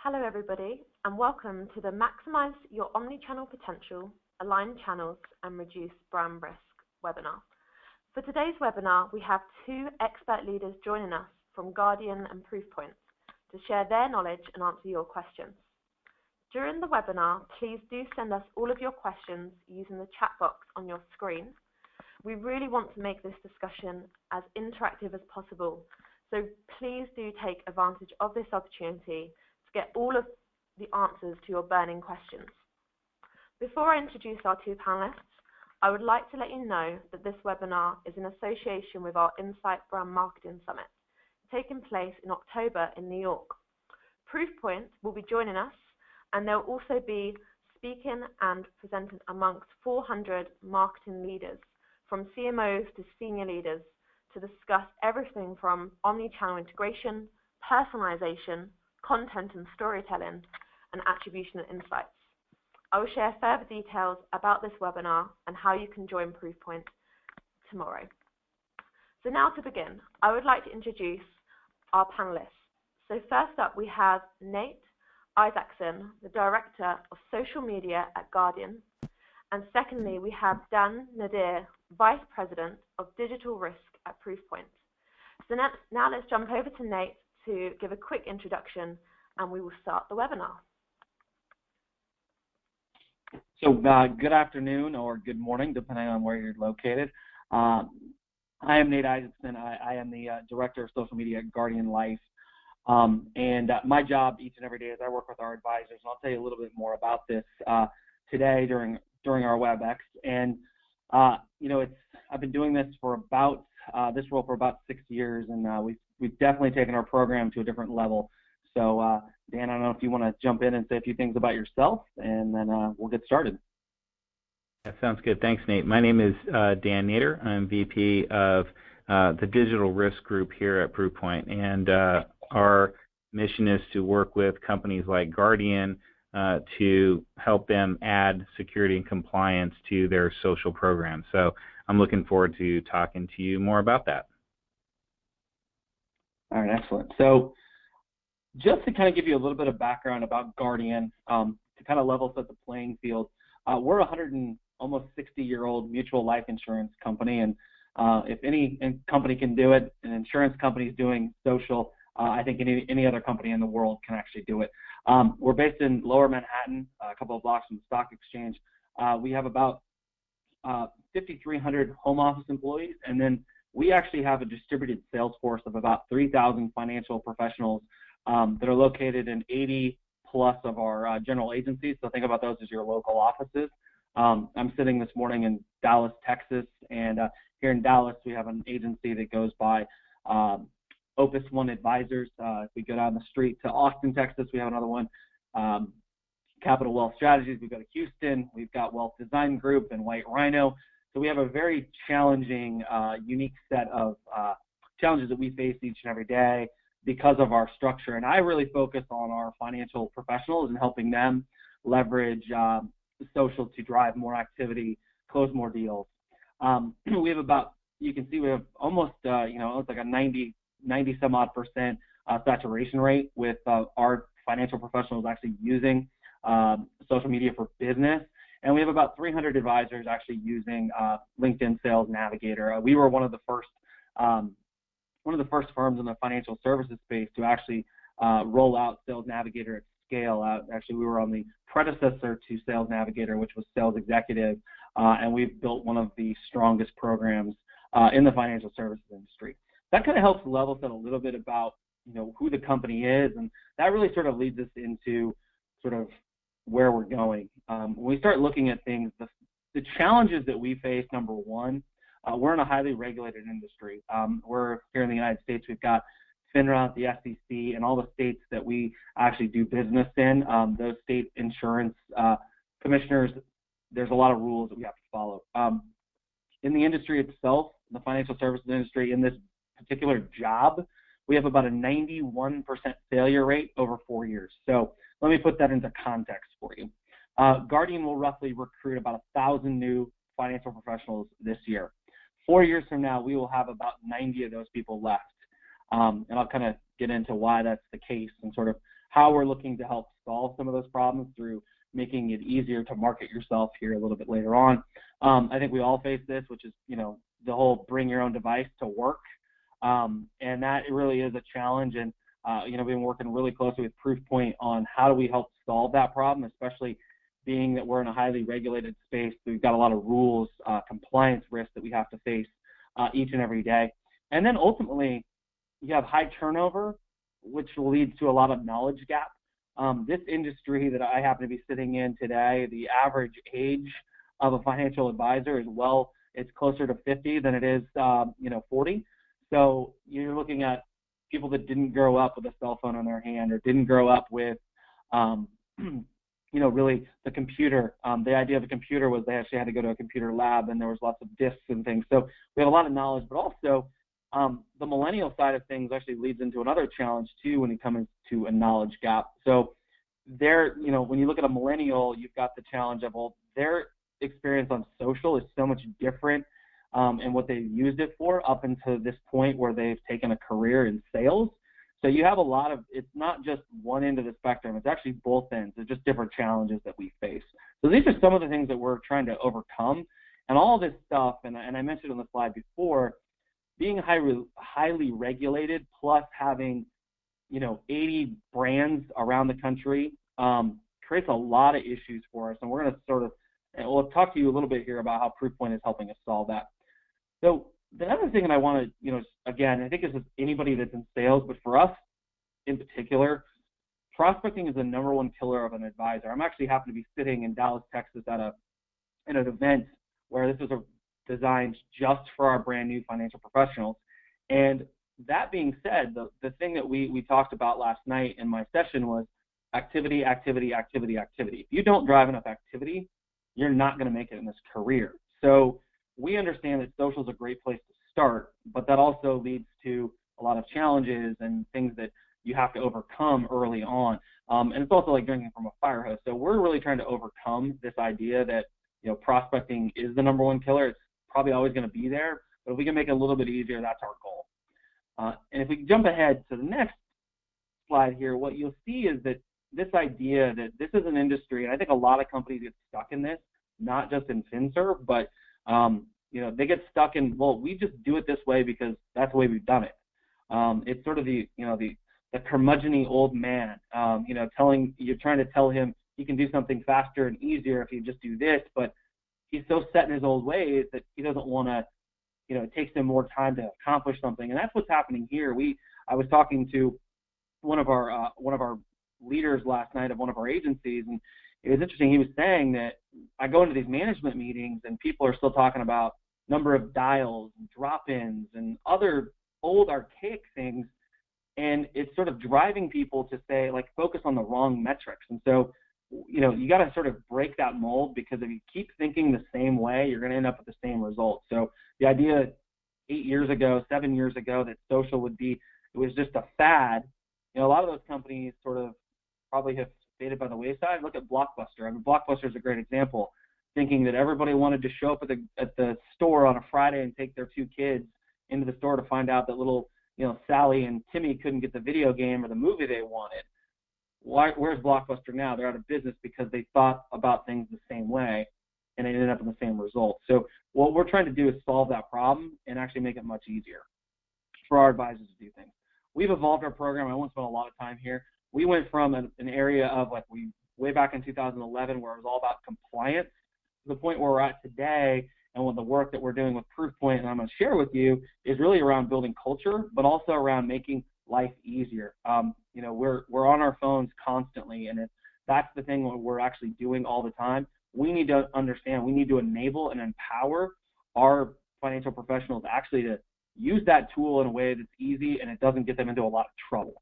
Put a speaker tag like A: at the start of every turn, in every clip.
A: Hello everybody, and welcome to the Maximize Your Omnichannel Potential, Align Channels and Reduce Brand Risk webinar. For today's webinar, we have two expert leaders joining us from Guardian and Proofpoint to share their knowledge and answer your questions. During the webinar, please do send us all of your questions using the chat box on your screen. We really want to make this discussion as interactive as possible, so please do take advantage of this opportunity to get all of the answers to your burning questions. Before I introduce our two panelists, I would like to let you know that this webinar is in association with our Insight Brand Marketing Summit, taking place in October in New York. Proofpoint will be joining us, and they'll also be speaking and presenting amongst 400 marketing leaders, from CMOs to senior leaders, to discuss everything from omnichannel integration, personalization, content and storytelling, and attribution and insights. I will share further details about this webinar and how you can join Proofpoint tomorrow. So now to begin, I would like to introduce our panelists. So first up, we have Nate Isaacson, the Director of Social Media at Guardian. And secondly, we have Dan Nadir, Vice President of Digital Risk at Proofpoint. So now let's jump over to Nate to give a quick introduction, and we will start the webinar.
B: So good afternoon or good morning, depending on where you're located. I am Nate Isaacson. I am the Director of Social Media at Guardian Life. And my job each and every day is I work with our advisors, and I'll tell you a little bit more about this today during our WebEx. And you know, I've been doing this for about this role for about 6 years, and we've definitely taken our program to a different level. So Dan, I don't know if you want to jump in and say a few things about yourself, and then we'll get started.
C: That sounds good. Thanks, Nate. My name is Dan Nader. I'm VP of the Digital Risk Group here at Proofpoint, and our mission is to work with companies like Guardian to help them add security and compliance to their social programs. So I'm looking forward to talking to you more about that.
B: All right, excellent. So just to kind of give you a little bit of background about Guardian, to kind of level set the playing field, we're a almost 60-year-old mutual life insurance company, and if any company can do it, an insurance company is doing social, I think any other company in the world can actually do it. We're based in Lower Manhattan, a couple of blocks from the stock exchange. We have about 5,300 home office employees, and then we actually have a distributed sales force of about 3,000 financial professionals that are located in 80 plus of our general agencies. So think about those as your local offices. I'm sitting this morning in Dallas, Texas, and here in Dallas we have an agency that goes by Opus One Advisors. If we go down the street to Austin, Texas, we have another one. Capital Wealth Strategies, we've got a Houston, we've got Wealth Design Group and White Rhino. So we have a very challenging, unique set of challenges that we face each and every day because of our structure. And I really focus on our financial professionals and helping them leverage social to drive more activity, close more deals. We have about, you can see we have almost, you know, it's like a 90 some odd percent saturation rate with our financial professionals actually using social media for business. And we have about 300 advisors actually using LinkedIn Sales Navigator. We were one of the first firms in the financial services space to actually roll out Sales Navigator at scale. Actually, we were on the predecessor to Sales Navigator, which was Sales Executive, and we've built one of the strongest programs in the financial services industry. That kind of helps level set a little bit about, you know, who the company is, and that really sort of leads us into sort of where we're going. When we start looking at things, the challenges that we face, number one, we're in a highly regulated industry. We're here in the United States. We've got FINRA, the SEC, and all the states that we actually do business in. Those state insurance commissioners, there's a lot of rules that we have to follow. In the industry itself, the financial services industry, in this particular job, we have about a 91% failure rate over 4 years. So let me put that into context for you. Guardian will roughly recruit about 1,000 new financial professionals this year. 4 years from now, we will have about 90 of those people left. And I'll kind of get into why that's the case and sort of how we're looking to help solve some of those problems through making it easier to market yourself here a little bit later on. I think we all face this, which is, the whole bring your own device to work. And that really is a challenge. And, we've been working really closely with Proofpoint on how do we help solve that problem, especially being that we're in a highly regulated space. We've got a lot of rules, compliance risks that we have to face each and every day. And then ultimately, you have high turnover, which leads to a lot of knowledge gap. This industry that I happen to be sitting in today, the average age of a financial advisor is, it's closer to 50 than it is, 40. So you're looking at people that didn't grow up with a cell phone in their hand or didn't grow up with, really the computer. The idea of a computer was they actually had to go to a computer lab and there was lots of disks and things. So we have a lot of knowledge, but also the millennial side of things actually leads into another challenge too when it comes to a knowledge gap. So when you look at a millennial, you've got the challenge of, their experience on social is so much different and what they've used it for up until this point where they've taken a career in sales. So you have it's not just one end of the spectrum, it's actually both ends. It's just different challenges that we face. So these are some of the things that we're trying to overcome. And all this stuff, and I mentioned on the slide before, being highly regulated plus having, 80 brands around the country creates a lot of issues for us. And we're going to we'll talk to you a little bit here about how Proofpoint is helping us solve that. So the other thing that I want to, again, I think this is anybody that's in sales, but for us in particular, prospecting is the number one killer of an advisor. I'm actually happen to be sitting in Dallas, Texas at an event where this was designed just for our brand new financial professionals. And that being said, the thing that we talked about last night in my session was activity, activity, activity, activity. If you don't drive enough activity, you're not going to make it in this career. So we understand that social is a great place to start, but that also leads to a lot of challenges and things that you have to overcome early on. And it's also like drinking from a fire hose. So we're really trying to overcome this idea that, prospecting is the number one killer. It's probably always going to be there, but if we can make it a little bit easier, that's our goal. And if we jump ahead to the next slide here, what you'll see is that this idea that this is an industry, and I think a lot of companies get stuck in this, not just in FinServ, but they get stuck in, we just do it this way because that's the way we've done it. It's sort of the curmudgeon-y old man, you're trying to tell him he can do something faster and easier if you just do this, but he's so set in his old ways that he doesn't want to, it takes him more time to accomplish something, and that's what's happening here. I was talking to one of our leaders last night of one of our agencies, and it was interesting. He was saying that I go into these management meetings and people are still talking about number of dials and drop-ins and other old archaic things, and it's sort of driving people to say, focus on the wrong metrics. And so, you got to sort of break that mold, because if you keep thinking the same way, you're going to end up with the same result. So the idea 7 years ago, that social it was just a fad, a lot of those companies sort of probably have faded by the wayside. Look at Blockbuster. I mean, Blockbuster is a great example, thinking that everybody wanted to show up at the store on a Friday and take their 2 kids into the store to find out that little, Sally and Timmy couldn't get the video game or the movie they wanted. Where's Blockbuster now? They're out of business because they thought about things the same way, and they ended up in the same result. So what we're trying to do is solve that problem and actually make it much easier for our advisors to do things. We've evolved our program. I won't spend a lot of time here. We went from an area of way back in 2011 where it was all about compliance to the point where we're at today, and with the work that we're doing with Proofpoint, and I'm going to share with you, is really around building culture, but also around making life easier. We're on our phones constantly, and that's the thing that we're actually doing all the time. We need to understand, we need to enable and empower our financial professionals actually to use that tool in a way that's easy and it doesn't get them into a lot of trouble.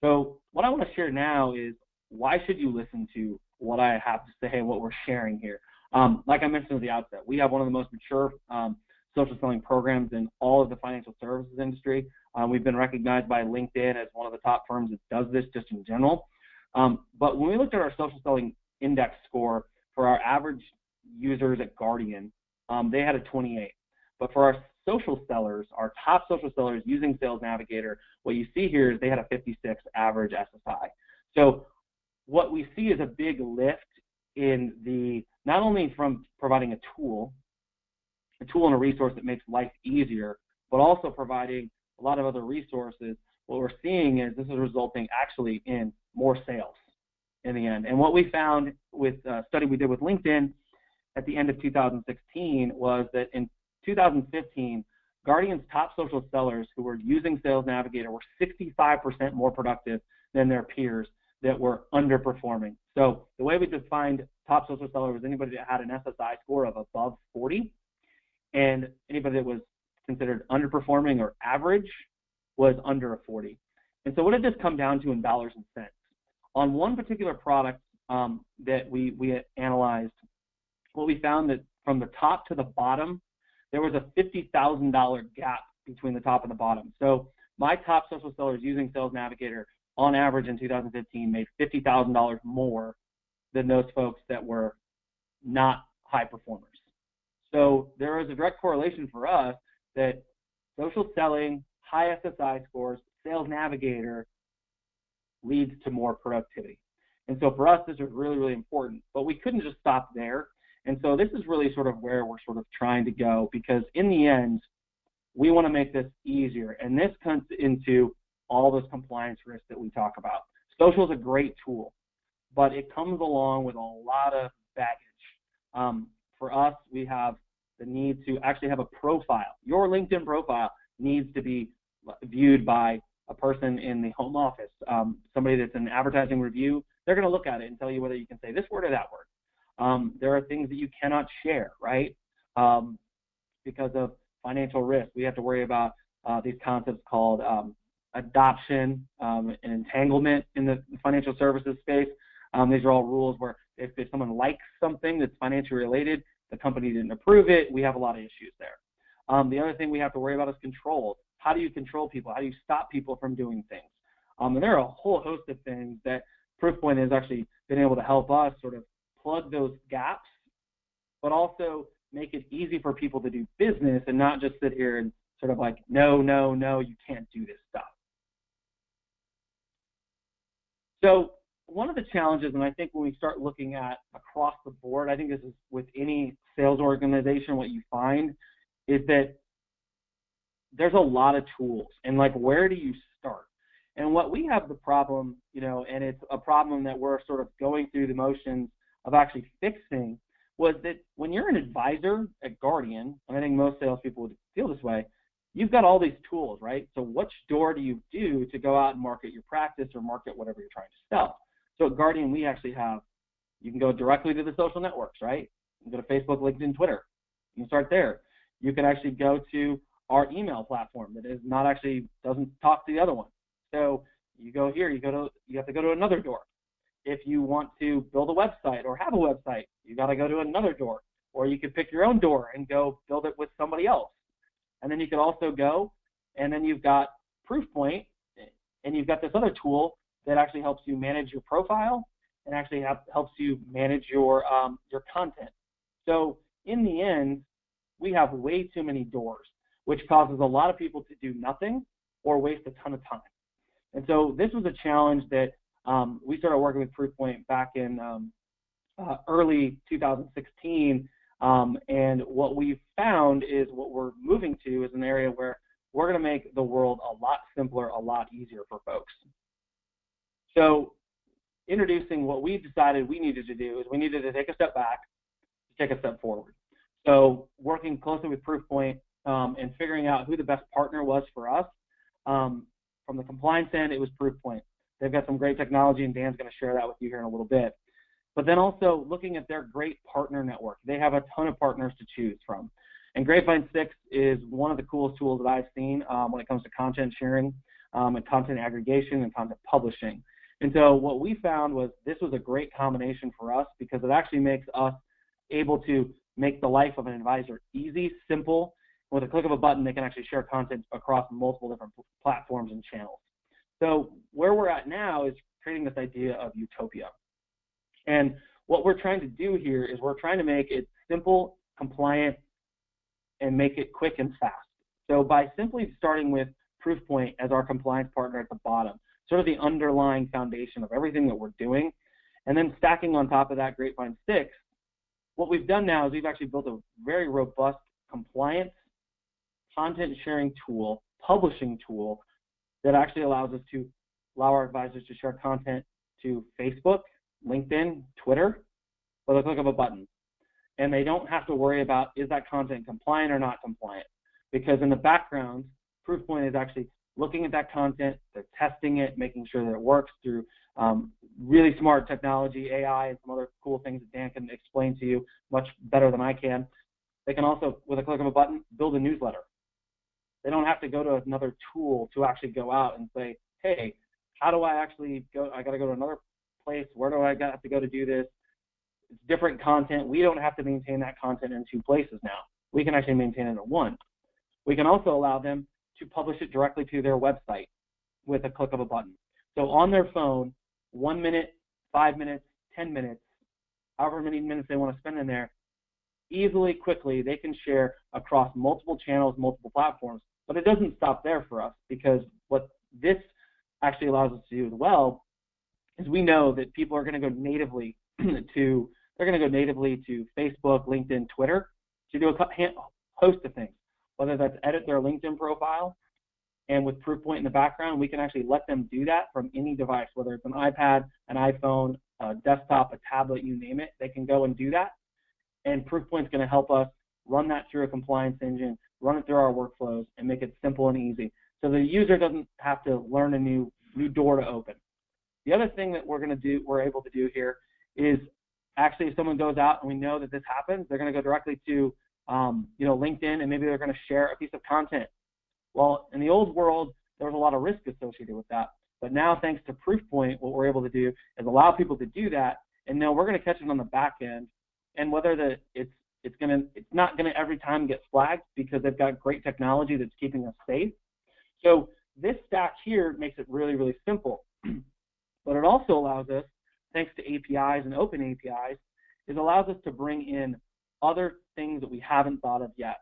B: So what I want to share now is, why should you listen to what I have to say and what we're sharing here? Like I mentioned at the outset, we have one of the most mature social selling programs in all of the financial services industry. We've been recognized by LinkedIn as one of the top firms that does this just in general. But when we looked at our social selling index score for our average users at Guardian, they had a 28. But for our social sellers, our top social sellers using Sales Navigator, what you see here is they had a 56 average SSI. So what we see is a big lift in the, not only from providing a tool and a resource that makes life easier, but also providing a lot of other resources. What we're seeing is this is resulting actually in more sales in the end. And what we found with a study we did with LinkedIn at the end of 2016 was that in 2015, Guardian's top social sellers who were using Sales Navigator were 65% more productive than their peers that were underperforming. So the way we defined top social seller was anybody that had an SSI score of above 40, and anybody that was considered underperforming or average was under a 40. And so what did this come down to in dollars and cents? On one particular product that we analyzed, what we found that from the top to the bottom, there was a $50,000 gap between the top and the bottom. So my top social sellers using Sales Navigator on average in 2015 made $50,000 more than those folks that were not high performers. So there is a direct correlation for us that social selling, high SSI scores, Sales Navigator leads to more productivity. And so for us, this is really, really important. But we couldn't just stop there. And so this is really sort of where we're sort of trying to go, because in the end, we want to make this easier. And this comes into all those compliance risks that we talk about. Social is a great tool, but it comes along with a lot of baggage. For us, we have the need to actually have a profile. Your LinkedIn profile needs to be viewed by a person in the home office, somebody that's in advertising review. They're going to look at it and tell you whether you can say this word or that word. There are things that you cannot share, right? Because of financial risk. We have to worry about these concepts called adoption and entanglement in the financial services space. These are all rules where if someone likes something that's financially related, the company didn't approve it, we have a lot of issues there. The other thing we have to worry about is control. How do you control people? How do you stop people from doing things? And there are a whole host of things that Proofpoint has actually been able to help us sort of plug those gaps, but also make it easy for people to do business and not just sit here and sort of like, no, no, no, you can't do this stuff. So one of the challenges, and I think when we start looking at across the board, I think this is with any sales organization, what you find is that there's a lot of tools, and like, where do you start? And what we have the problem, you know, and it's a problem that we're sort of going through the motions of actually fixing, was that when you're an advisor at Guardian, and I think most salespeople would feel this way, you've got all these tools, right? So which door do you do to go out and market your practice or market whatever you're trying to sell? So at Guardian, we actually have, you can go directly to the social networks, right? You can go to Facebook, LinkedIn, Twitter. You can start there. You can actually go to our email platform that is not actually, doesn't talk to the other one. So you go here, you have to go to another door. If you want to build a website or have a website, you got to go to another door. Or you could pick your own door and go build it with somebody else. And then you could also go, and then you've got Proofpoint, and you've got this other tool that actually helps you manage your profile and actually helps you manage your content. So in the end, we have way too many doors, which causes a lot of people to do nothing or waste a ton of time. And so this was a challenge that we started working with Proofpoint back in early 2016. And what we've found is what we're moving to is an area where we're going to make the world a lot simpler, a lot easier for folks. So introducing what we decided we needed to do is we needed to take a step back, take a step forward. So working closely with Proofpoint and figuring out who the best partner was for us. From the compliance end, it was Proofpoint. They've got some great technology, and Dan's going to share that with you here in a little bit. But then also looking at their great partner network. They have a ton of partners to choose from. And Grapevine 6 is one of the coolest tools that I've seen when it comes to content sharing and content aggregation and content publishing. And so what we found was this was a great combination for us because it actually makes us able to make the life of an advisor easy, simple. With a click of a button, they can actually share content across multiple different platforms and channels. So where we're at now is creating this idea of utopia. And what we're trying to do here is we're trying to make it simple, compliant, and make it quick and fast. So by simply starting with Proofpoint as our compliance partner at the bottom. sort of the underlying foundation of everything that we're doing. And then stacking on top of that grapevine sticks, what we've done now is we've actually built a very robust compliance content sharing tool, publishing tool that actually allows our advisors to share content to Facebook, LinkedIn, Twitter, with a click of a button. And they don't have to worry about, is that content compliant or not compliant? Because in the background, Proofpoint is actually looking at that content, they're testing it, making sure that it works through really smart technology, AI, and some other cool things that Dan can explain to you much better than I can. They can also, with a click of a button, build a newsletter. They don't have to go to another tool to actually go out and say, hey, how do I actually go? I got to go to another place. Where do I have to go to do this? It's different content. We don't have to maintain that content in 2 places now. We can actually maintain it in 1. We can also allow them to publish it directly to their website with a click of a button. So on their phone, 1 minute, 5 minutes, 10 minutes, however many minutes they want to spend in there, easily, quickly, they can share across multiple channels, multiple platforms. But it doesn't stop there for us, because what this actually allows us to do as well is we know that people are going to go natively to Facebook, LinkedIn, Twitter to do a host of things, whether that's edit their LinkedIn profile. And with Proofpoint in the background, we can actually let them do that from any device, whether it's an iPad, an iPhone, a desktop, a tablet, you name it. They can go and do that. And Proofpoint's going to help us run that through a compliance engine, run it through our workflows, and make it simple and easy. So the user doesn't have to learn a new door to open. The other thing that we're able to do here is actually, if someone goes out and we know that this happens, they're going to go directly to LinkedIn, and maybe they're going to share a piece of content. Well, in the old world, there was a lot of risk associated with that. But now, thanks to Proofpoint, what we're able to do is allow people to do that, and know we're going to catch it on the back end. And whether it's not going to every time get flagged, because they've got great technology that's keeping us safe. So this stack here makes it really, really simple. But it also allows us, thanks to APIs and open APIs, it allows us to bring in other things that we haven't thought of yet.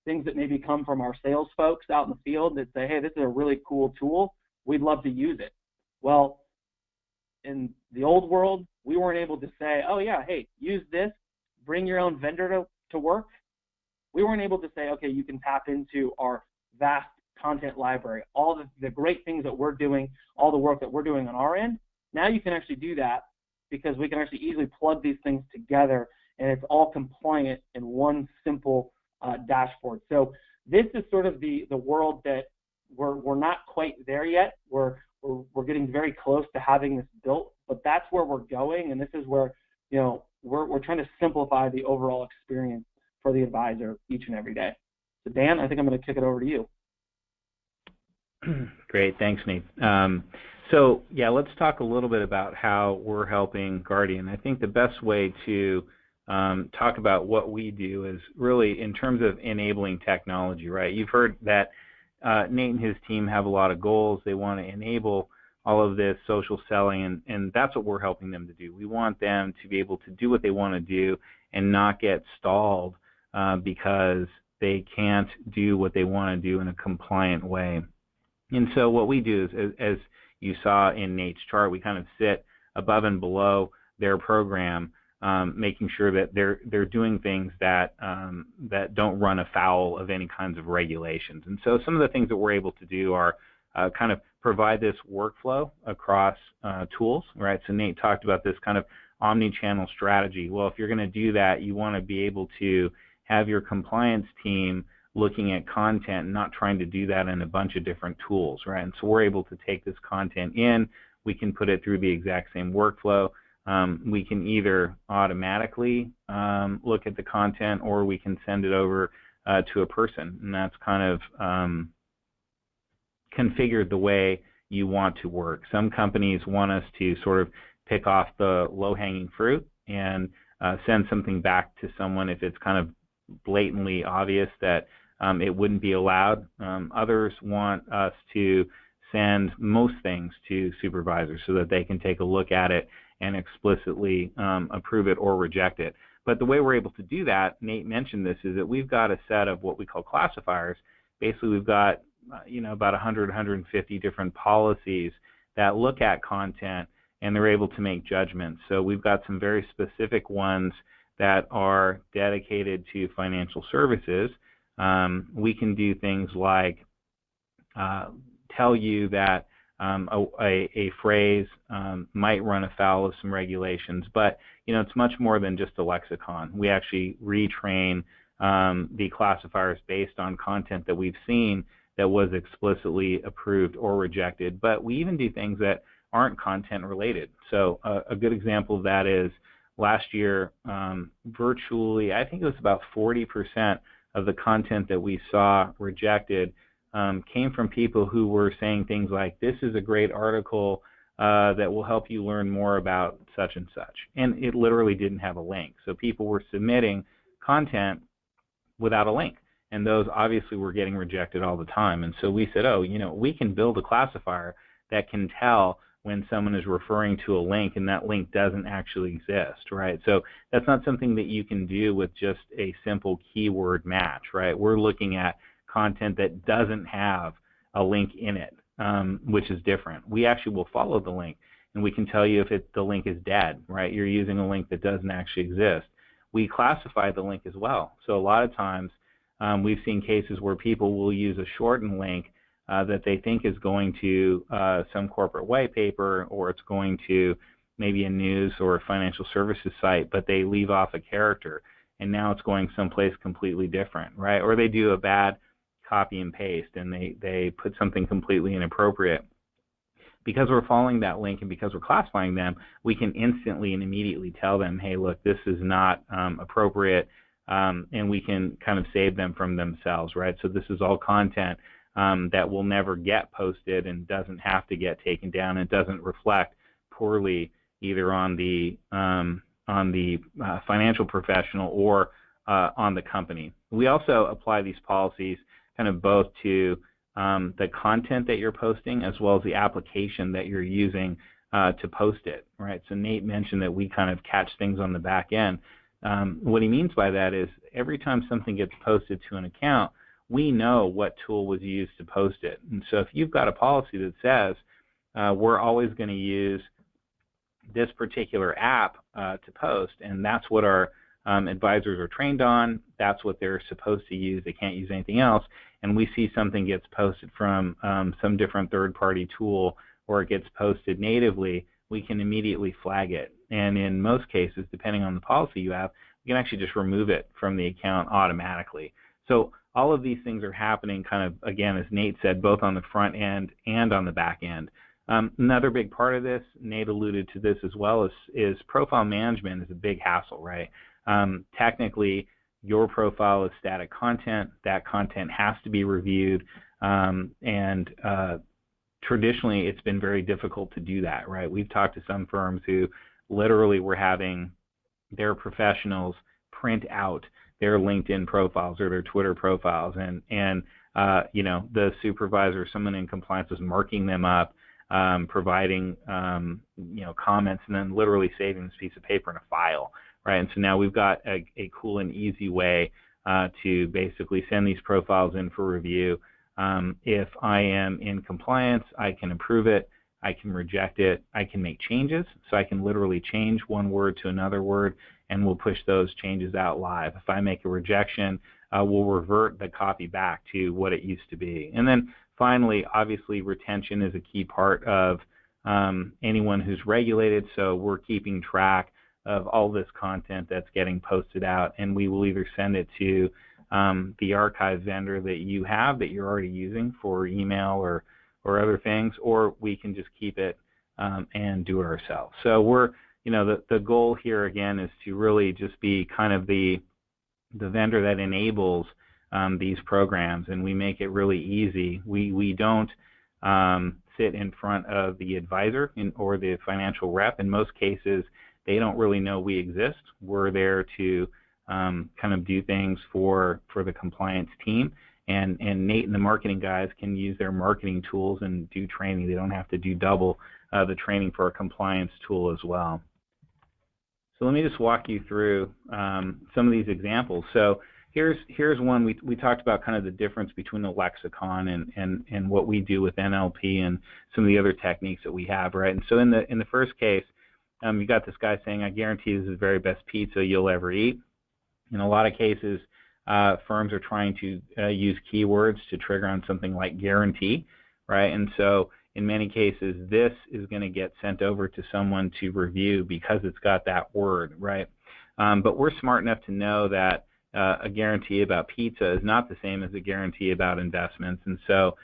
B: Things that maybe come from our sales folks out in the field that say, hey, this is a really cool tool. We'd love to use it. Well, in the old world, we weren't able to say, oh, yeah, hey, use this, bring your own vendor to work. We weren't able to say, okay, you can tap into our vast content library, all the great things that we're doing, all the work that we're doing on our end. Now you can actually do that, because we can actually easily plug these things together, and it's all compliant in one simple dashboard. So this is sort of the world that we're not quite there yet. We're getting very close to having this built, but that's where we're going, and this is where we're trying to simplify the overall experience for the advisor each and every day. So Dan, I think I'm going to kick it over to you.
C: Great, thanks, Nate. So yeah, let's talk a little bit about how we're helping Guardian. I think the best way to talk about what we do is really in terms of enabling technology, right? You've heard that Nate and his team have a lot of goals. They want to enable all of this social selling, and that's what we're helping them to do. We want them to be able to do what they want to do and not get stalled because they can't do what they want to do in a compliant way. And so what we do is, as you saw in Nate's chart, we kind of sit above and below their program, making sure that they're doing things that that don't run afoul of any kinds of regulations. And so some of the things that we're able to do are kind of provide this workflow across tools, right? So Nate talked about this kind of omni-channel strategy. Well, if you're going to do that, you want to be able to have your compliance team looking at content and not trying to do that in a bunch of different tools, right? And so we're able to take this content in, we can put it through the exact same workflow. We can either automatically look at the content, or we can send it over to a person, and that's kind of configured the way you want to work. Some companies want us to sort of pick off the low-hanging fruit and send something back to someone if it's kind of blatantly obvious that it wouldn't be allowed. Others want us to send most things to supervisors so that they can take a look at it and explicitly approve it or reject it. But the way we're able to do that, Nate mentioned this, is that we've got a set of what we call classifiers. Basically, we've got about 100, 150 different policies that look at content and they're able to make judgments. So we've got some very specific ones that are dedicated to financial services. We can do things like tell you that a phrase might run afoul of some regulations, but it's much more than just a lexicon. We actually retrain the classifiers based on content that we've seen that was explicitly approved or rejected. But we even do things that aren't content related. So a good example of that is last year, virtually, I think it was about 40% of the content that we saw rejected came from people who were saying things like, this is a great article that will help you learn more about such and such. And it literally didn't have a link. So people were submitting content without a link. And those obviously were getting rejected all the time. And so we said, we can build a classifier that can tell when someone is referring to a link and that link doesn't actually exist, right? So that's not something that you can do with just a simple keyword match, right? We're looking at content that doesn't have a link in it, which is different. We actually will follow the link, and we can tell you if the link is dead, right? You're using a link that doesn't actually exist. We classify the link as well. So a lot of times we've seen cases where people will use a shortened link that they think is going to some corporate white paper, or it's going to maybe a news or a financial services site, but they leave off a character, and now it's going someplace completely different, right? Or they do a bad copy and paste, and they put something completely inappropriate. Because we're following that link and because we're classifying them, we can instantly and immediately tell them, hey, look, this is not appropriate, and we can kind of save them from themselves, right? So this is all content that will never get posted and doesn't have to get taken down. It doesn't reflect poorly either on the financial professional or on the company. We also apply these policies kind of both to the content that you're posting as well as the application that you're using to post it, right? So Nate mentioned that we kind of catch things on the back end. What he means by that is every time something gets posted to an account, we know what tool was used to post it. And so if you've got a policy that says we're always going to use this particular app to post, and that's what our advisors are trained on, that's what they're supposed to use, they can't use anything else, and we see something gets posted from some different third-party tool or it gets posted natively, we can immediately flag it. And in most cases, depending on the policy you have, you can actually just remove it from the account automatically. So all of these things are happening kind of, again, as Nate said, both on the front end and on the back end. Another big part of this, Nate alluded to this as well, is profile management is a big hassle, right? Technically, your profile is static content. That content has to be reviewed, and traditionally it's been very difficult to do that, right? We've talked to some firms who literally were having their professionals print out their LinkedIn profiles or their Twitter profiles, and the supervisor, someone in compliance, was marking them up, providing comments, and then literally saving this piece of paper in a file, right? And so now we've got a cool and easy way to basically send these profiles in for review. If I am in compliance, I can approve it, I can reject it, I can make changes, so I can literally change one word to another word, and we'll push those changes out live. If I make a rejection, we'll revert the copy back to what it used to be. And then finally, obviously, retention is a key part of anyone who's regulated, so we're keeping track of all this content that's getting posted out, and we will either send it to the archive vendor that you have that you're already using for email or other things, or we can just keep it and do it ourselves. So we're, the goal here again is to really just be kind of the vendor that enables these programs, and we make it really easy. We don't sit in front of the advisor or the financial rep. In most cases, they don't really know we exist. We're there to kind of do things for the compliance team, and Nate and the marketing guys can use their marketing tools and do training. They don't have to do double the training for a compliance tool as well. So let me just walk you through some of these examples. So here's one. We talked about kind of the difference between the lexicon and what we do with NLP and some of the other techniques that we have, right? And so in the first case, you got this guy saying, "I guarantee this is the very best pizza you'll ever eat." In a lot of cases, firms are trying to use keywords to trigger on something like guarantee, right? And so in many cases, this is going to get sent over to someone to review because it's got that word, right? But we're smart enough to know that a guarantee about pizza is not the same as a guarantee about investments. And so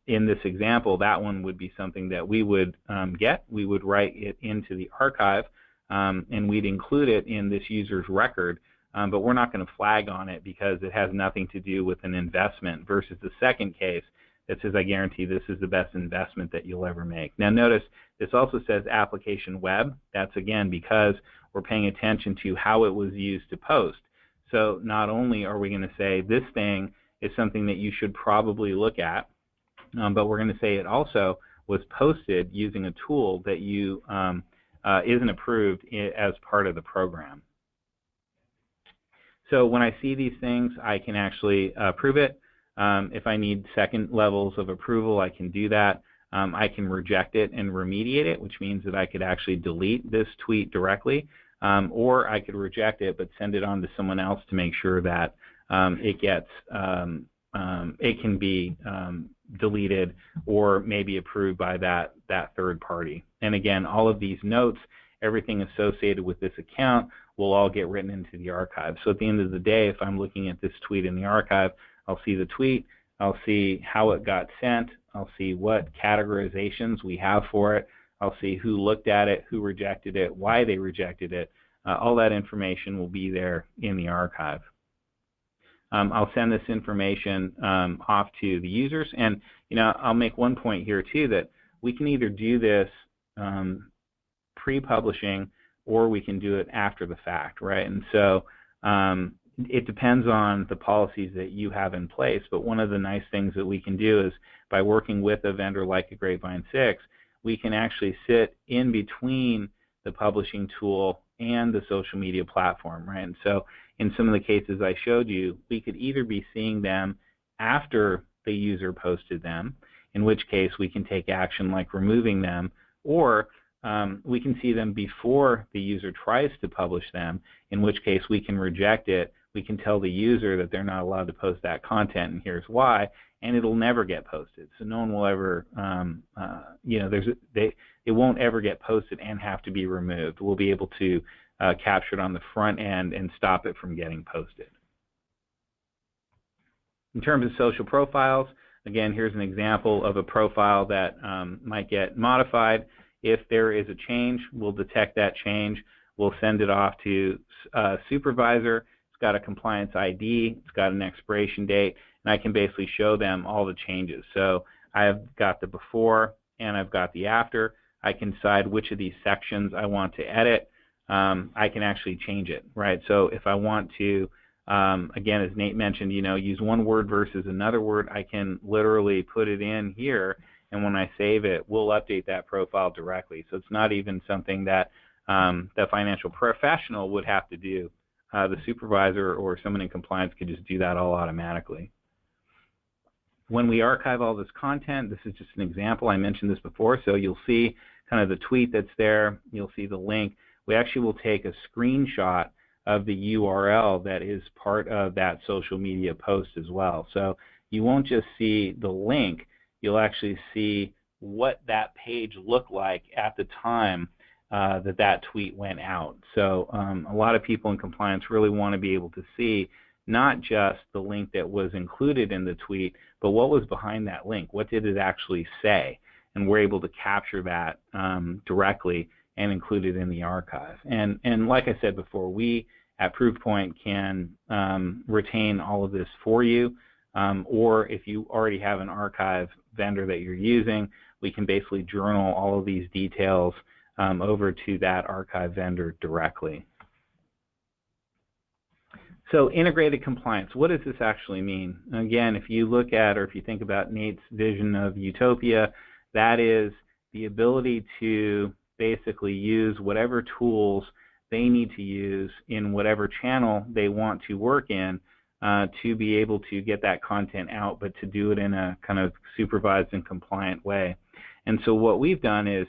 C: in this example, that one would be something that we would get. We would write it into the archive, and we'd include it in this user's record. But we're not going to flag on it because it has nothing to do with an investment versus the second case that says, "I guarantee this is the best investment that you'll ever make." Now notice this also says application web. That's again because we're paying attention to how it was used to post. So not only are we going to say this thing is something that you should probably look at, but we're going to say it also was posted using a tool that you isn't approved as part of the program. So when I see these things, I can actually approve it. If I need second levels of approval, I can do that. I can reject it and remediate it, which means that I could actually delete this tweet directly, or I could reject it but send it on to someone else to make sure that it can be deleted or maybe approved by that third party. And again, all of these notes, everything associated with this account will all get written into the archive. So at the end of the day, if I'm looking at this tweet in the archive, I'll see the tweet, I'll see how it got sent, I'll see what categorizations we have for it, I'll see who looked at it, who rejected it, why they rejected it. All that information will be there in the archive. I'll send this information off to the users, and I'll make one point here too, that we can either do this pre-publishing or we can do it after the fact, right? And so it depends on the policies that you have in place, but one of the nice things that we can do is by working with a vendor like a Grapevine 6, we can actually sit in between the publishing tool and the social media platform, right? And so in some of the cases I showed you, we could either be seeing them after the user posted them, in which case we can take action like removing them, or we can see them before the user tries to publish them, in which case we can reject it. We can tell the user that they're not allowed to post that content, and here's why, and it'll never get posted. So no one will ever, it won't ever get posted and have to be removed. We'll be able to capture it on the front end and stop it from getting posted. In terms of social profiles, again, here's an example of a profile that might get modified. If there is a change, we'll detect that change. We'll send it off to a supervisor. It's got a compliance ID. It's got an expiration date. And I can basically show them all the changes. So I've got the before and I've got the after. I can decide which of these sections I want to edit. I can actually change it, right? So if I want to, again, as Nate mentioned, use one word versus another word, I can literally put it in here. And when I save it, we'll update that profile directly. So it's not even something that the financial professional would have to do. The supervisor or someone in compliance could just do that all automatically. When we archive all this content, this is just an example. I mentioned this before, so you'll see kind of the tweet that's there. You'll see the link. We actually will take a screenshot of the URL that is part of that social media post as well. So you won't just see the link. You'll actually see what that page looked like at the time that tweet went out. So a lot of people in compliance really want to be able to see not just the link that was included in the tweet, but what was behind that link. What did it actually say? And we're able to capture that directly and include it in the archive. And like I said before, we at Proofpoint can retain all of this for you. Or if you already have an archive vendor that you're using, we can basically journal all of these details over to that archive vendor directly. So integrated compliance, what does this actually mean? Again, if you look at or if you think about Nate's vision of utopia, that is the ability to basically use whatever tools they need to use in whatever channel they want to work in to be able to get that content out, but to do it in a kind of supervised and compliant way. And so what we've done is,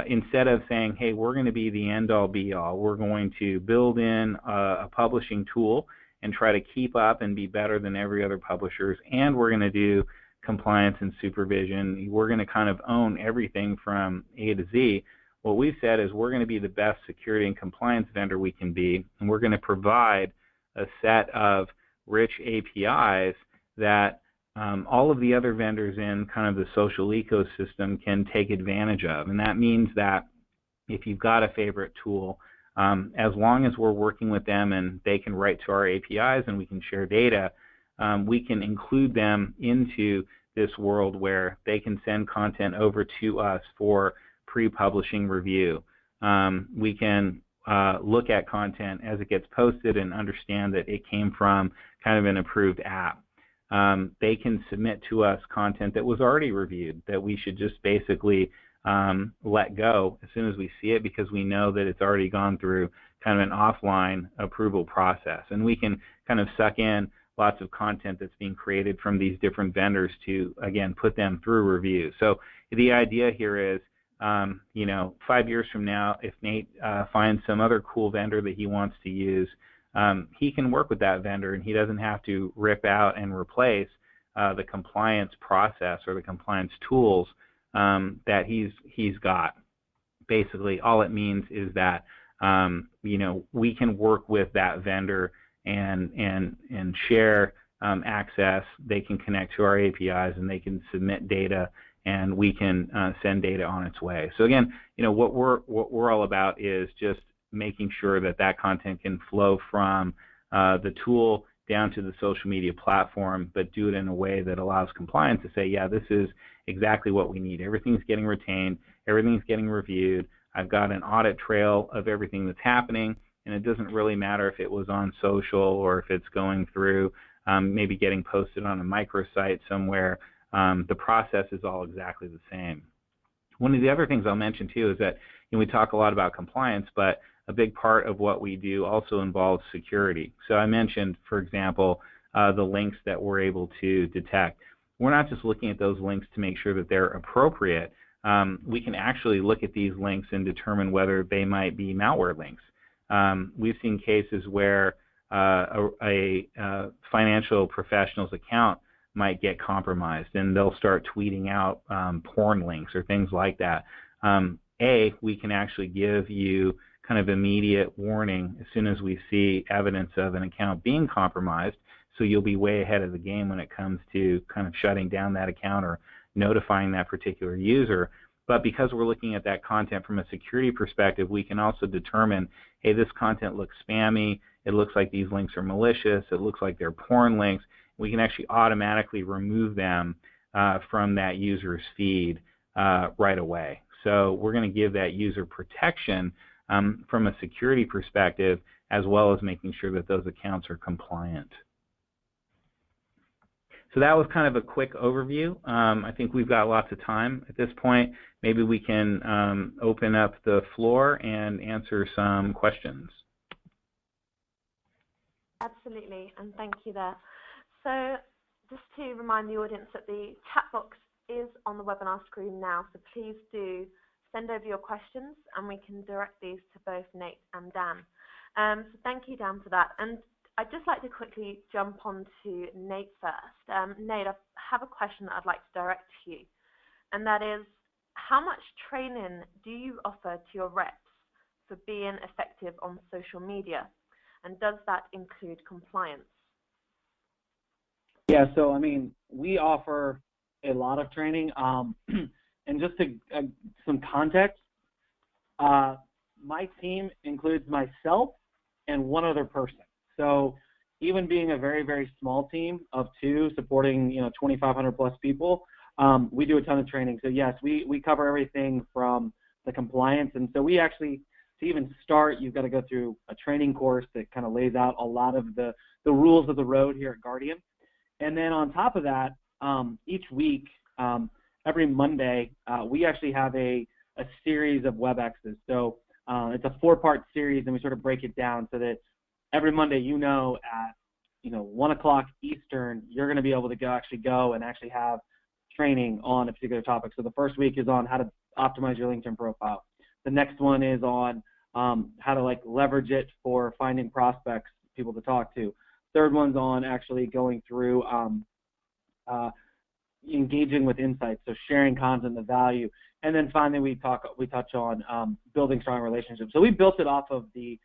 C: instead of saying, hey, we're going to be the end-all be-all, we're going to build in a publishing tool and try to keep up and be better than every other publishers, and we're going to do compliance and supervision. We're going to kind of own everything from A to Z. What we've said is we're going to be the best security and compliance vendor we can be, and we're going to provide a set of rich APIs that all of the other vendors in kind of the social ecosystem can take advantage of. And that means that if you've got a favorite tool, as long as we're working with them and they can write to our APIs and we can share data, we can include them into this world where they can send content over to us for pre-publishing review. We can look at content as it gets posted and understand that it came from kind of an approved app. They can submit to us content that was already reviewed that we should just basically let go as soon as we see it, because we know that it's already gone through kind of an offline approval process. And we can kind of suck in lots of content that's being created from these different vendors to, again, put them through review. So the idea here is, 5 years from now, if Nate finds some other cool vendor that he wants to use, he can work with that vendor and he doesn't have to rip out and replace the compliance process or the compliance tools that he's got. Basically, all it means is that we can work with that vendor and share access. They can connect to our APIs and they can submit data, and we can send data on its way. So again, what we're all about is just making sure that that content can flow from the tool down to the social media platform, but do it in a way that allows compliance to say, yeah, this is exactly what we need. Everything's getting retained, everything's getting reviewed. I've got an audit trail of everything that's happening, and it doesn't really matter if it was on social or if it's going through maybe getting posted on a microsite somewhere. The process is all exactly the same. One of the other things I'll mention too is that we talk a lot about compliance, but a big part of what we do also involves security. So I mentioned, for example, the links that we're able to detect. We're not just looking at those links to make sure that they're appropriate. We can actually look at these links and determine whether they might be malware links. We've seen cases where a financial professional's account might get compromised and they'll start tweeting out porn links or things like that. We can actually give you kind of immediate warning as soon as we see evidence of an account being compromised, so you'll be way ahead of the game when it comes to kind of shutting down that account or notifying that particular user. But because we're looking at that content from a security perspective, we can also determine, hey, this content looks spammy, it looks like these links are malicious, it looks like they're porn links. We can actually automatically remove them from that user's feed right away. So we're going to give that user protection from a security perspective, as well as making sure that those accounts are compliant. So that was kind of a quick overview. I think we've got lots of time at this point. Maybe we can open up the floor and answer some questions.
A: Absolutely, and thank you there. So just to remind the audience that the chat box is on the webinar screen now, so please do send over your questions and we can direct these to both Nate and Dan. So thank you, Dan, for that. And I'd just like to quickly jump on to Nate first. Nate, I have a question that I'd like to direct to you, and that is, how much training do you offer to your reps for being effective on social media? And does that include compliance?
B: Yeah, so I mean, we offer a lot of training. And just to some context, my team includes myself and one other person. So even being a very, very small team of two supporting 2,500 plus people, we do a ton of training. So yes, we cover everything from the compliance. And so we actually, to even start, you've got to go through a training course that kind of lays out a lot of the rules of the road here at Guardian. And then on top of that, each week, every Monday, we actually have a series of WebExes. So it's a 4-part series, and we sort of break it down so that every Monday, at 1 o'clock Eastern, you're going to be able to actually go and actually have training on a particular topic. So the first week is on how to optimize your LinkedIn profile. The next one is on how to leverage it for finding prospects, people to talk to. Third one's on actually going through engaging with insights, so sharing content of value. And then finally we touch on building strong relationships. So we built it off of the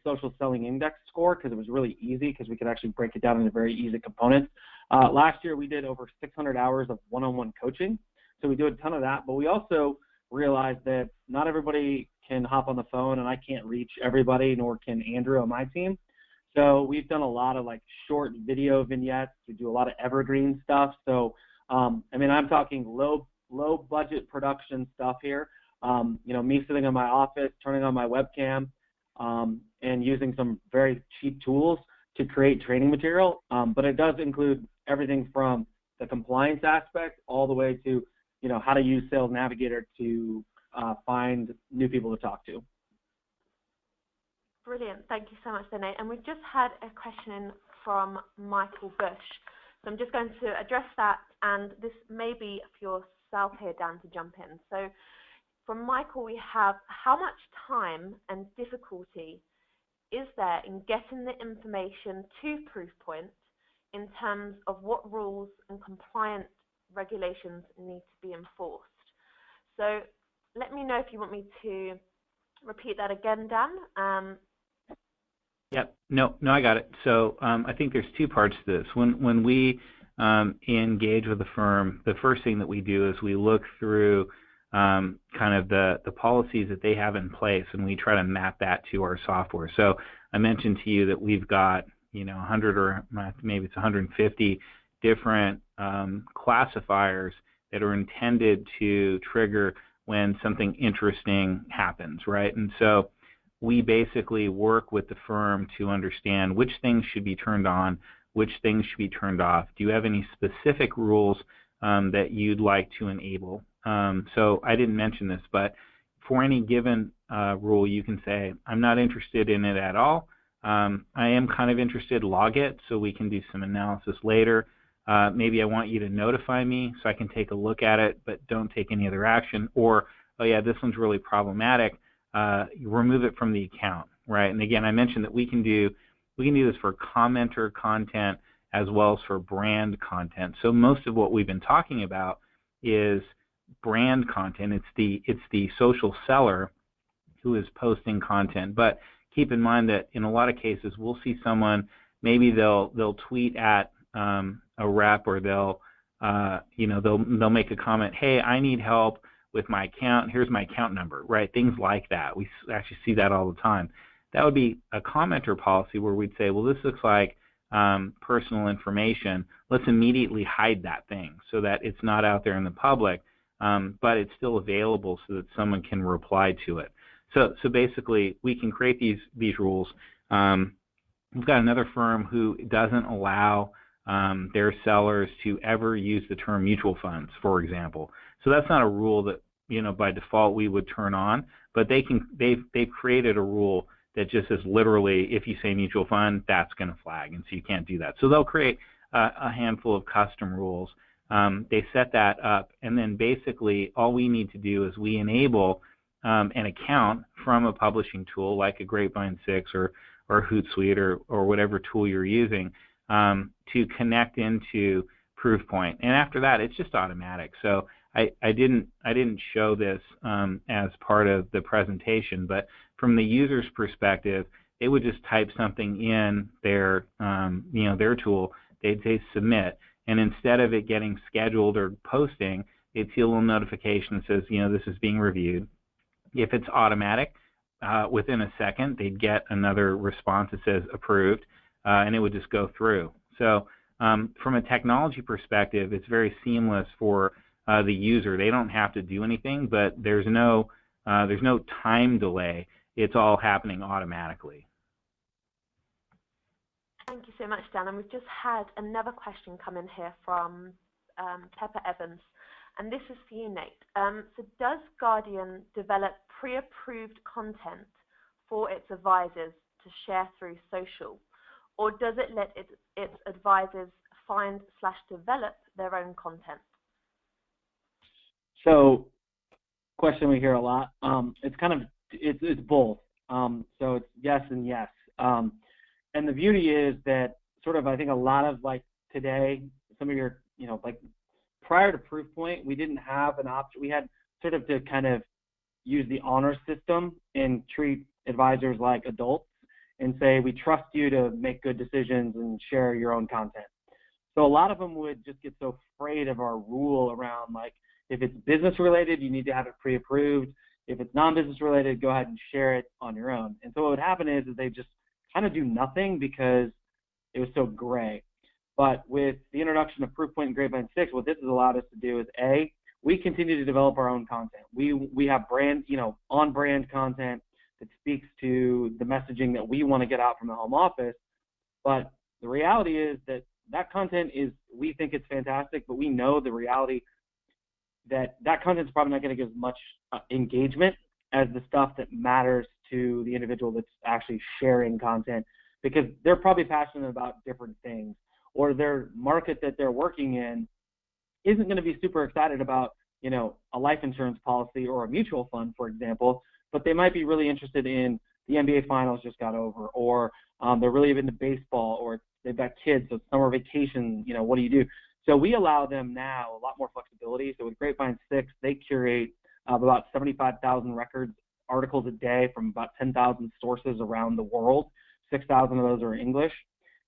B: social selling index score because it was really easy because we could actually break it down into very easy components. Last year we did over 600 hours of one-on-one coaching. So we do a ton of that, but we also realized that not everybody can hop on the phone, and I can't reach everybody, nor can Andrew on my team. So we've done a lot of short video vignettes. We do a lot of evergreen stuff. So I'm talking low budget production stuff here. Me sitting in my office, turning on my webcam, and using some very cheap tools to create training material. But it does include everything from the compliance aspect all the way to how to use Sales Navigator to find new people to talk to.
A: Brilliant. Thank you so much, Nate. And we've just had a question from Michael Bush. So I'm just going to address that, and this may be for yourself here, Dan, to jump in. So from Michael, we have, how much time and difficulty is there in getting the information to Proofpoint in terms of what rules and compliance regulations need to be enforced? So let me know if you want me to repeat that again, Dan.
C: Yep. No, I got it. So I think there's two parts to this. When we engage with a firm, the first thing that we do is we look through kind of the policies that they have in place, and we try to map that to our software. So I mentioned to you that we've got 100 or maybe it's 150 different classifiers that are intended to trigger when something interesting happens, right? And so we basically work with the firm to understand which things should be turned on, which things should be turned off. Do you have any specific rules that you'd like to enable? So I didn't mention this, but for any given rule, you can say, I'm not interested in it at all. I am kind of interested, log it, so we can do some analysis later. Maybe I want you to notify me so I can take a look at it, but don't take any other action. Or, oh yeah, this one's really problematic. You remove it from the account, right? And again, I mentioned that we can do this for commenter content as well as for brand content. So most of what we've been talking about is brand content. It's the social seller who is posting content. But keep in mind that in a lot of cases, we'll see someone, maybe they'll tweet at a rep, or they'll make a comment, hey, I need help with my account, here's my account number, right? Things like that. We actually see that all the time. That would be a commenter policy where we'd say, well, this looks like personal information. Let's immediately hide that thing so that it's not out there in the public, but it's still available so that someone can reply to it. So basically, we can create these rules. We've got another firm who doesn't allow their sellers to ever use the term mutual funds, for example. So that's not a rule that by default we would turn on, but they've created a rule that just says literally, if you say mutual fund, that's going to flag, and so you can't do that. So they'll create a handful of custom rules. They set that up, and then basically all we need to do is we enable an account from a publishing tool like a Grapevine 6 or Hootsuite or whatever tool you're using to connect into Proofpoint, and after that it's just automatic. So I didn't show this as part of the presentation, but from the user's perspective, they would just type something in their their tool. They'd say submit, and instead of it getting scheduled or posting, they'd see a little notification that says this is being reviewed. If it's automatic, within a second they'd get another response that says approved, and it would just go through. So from a technology perspective, it's very seamless for the user. They don't have to do anything, but there's no time delay. It's all happening automatically.
A: Thank you so much, Dan. And we've just had another question come in here from Pepper Evans, and this is for you, Nate. So does Guardian develop pre-approved content for its advisors to share through social, or does it let its advisors find/develop their own content?
B: So, question we hear a lot. It's both. So it's yes and yes. And the beauty is that sort of I think a lot of like today, some of your like prior to Proofpoint, we didn't have an option. We had sort of to kind of use the honor system and treat advisors like adults and say, we trust you to make good decisions and share your own content. So a lot of them would just get so afraid of our rule around, like, if it's business related, you need to have it pre-approved. If it's non-business related, go ahead and share it on your own. And so what would happen is they just kind of do nothing because it was so gray. But with the introduction of Proofpoint and Grapevine 6, what this has allowed us to do is, A, we continue to develop our own content. We have brand, on-brand content that speaks to the messaging that we want to get out from the home office. But the reality is that content is, we think it's fantastic, but we know the reality that content is probably not going to get as much engagement as the stuff that matters to the individual that's actually sharing content, because they're probably passionate about different things, or their market that they're working in isn't going to be super excited about, a life insurance policy or a mutual fund, for example, but they might be really interested in the NBA finals just got over, or they're really into baseball, or they've got kids, so summer vacation, what do you do? So we allow them now a lot more flexibility. So with Grapevine 6, they curate about 75,000 records, articles a day from about 10,000 sources around the world. 6,000 of those are in English.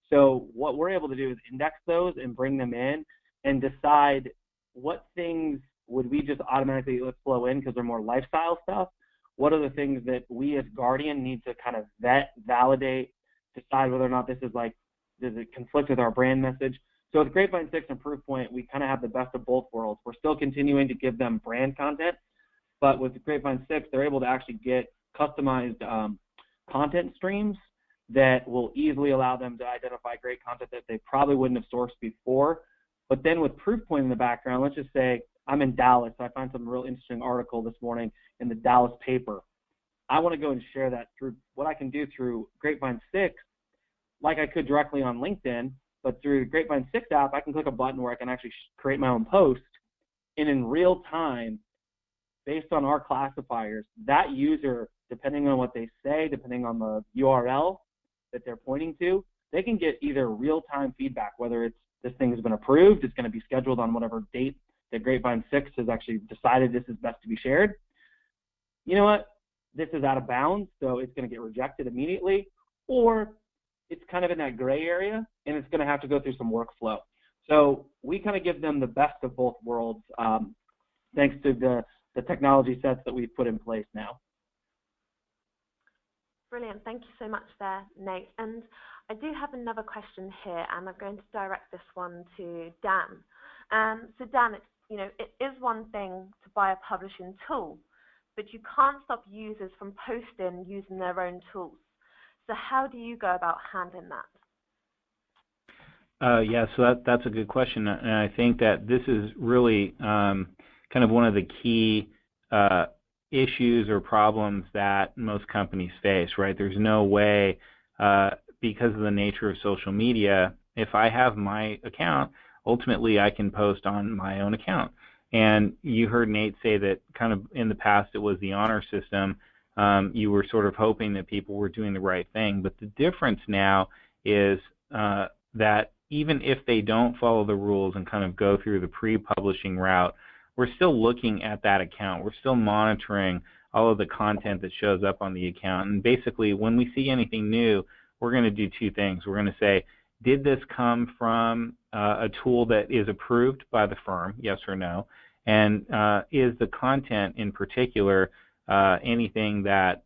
B: So what we're able to do is index those and bring them in and decide what things would we just automatically let flow in because they're more lifestyle stuff. What are the things that we as Guardian need to kind of vet, validate, decide whether or not this is like, does it conflict with our brand message? So with Grapevine 6 and Proofpoint, we kind of have the best of both worlds. We're still continuing to give them brand content, but with Grapevine 6, they're able to actually get customized content streams that will easily allow them to identify great content that they probably wouldn't have sourced before. But then with Proofpoint in the background, let's just say I'm in Dallas. I find some real interesting article this morning in the Dallas paper. I want to go and share that through what I can do through Grapevine 6, like I could directly on LinkedIn, but through the Grapevine 6 app, I can click a button where I can actually create my own post, and in real time, based on our classifiers, that user, depending on what they say, depending on the URL that they're pointing to, they can get either real-time feedback, whether it's this thing has been approved, it's going to be scheduled on whatever date that Grapevine 6 has actually decided this is best to be shared. You know what? This is out of bounds, so it's going to get rejected immediately, or it's kind of in that gray area, and it's going to have to go through some workflow. So we kind of give them the best of both worlds, thanks to the technology sets that we've put in place now.
A: Brilliant. Thank you so much there, Nate. And I do have another question here, and I'm going to direct this one to Dan. So Dan, it is one thing to buy a publishing tool, but you can't stop users from posting using their own tools. So how do you go about handling that?
C: Yeah, so that's a good question, and I think that this is really kind of one of the key issues or problems that most companies face, right? There's no way, because of the nature of social media, if I have my account, ultimately I can post on my own account. And you heard Nate say that kind of in the past it was the honor system. You were sort of hoping that people were doing the right thing. But the difference now is that even if they don't follow the rules and kind of go through the pre-publishing route, we're still looking at that account. We're still monitoring all of the content that shows up on the account. And basically, when we see anything new, we're going to do two things. We're going to say, did this come from a tool that is approved by the firm, yes or no? And is the content in particular anything that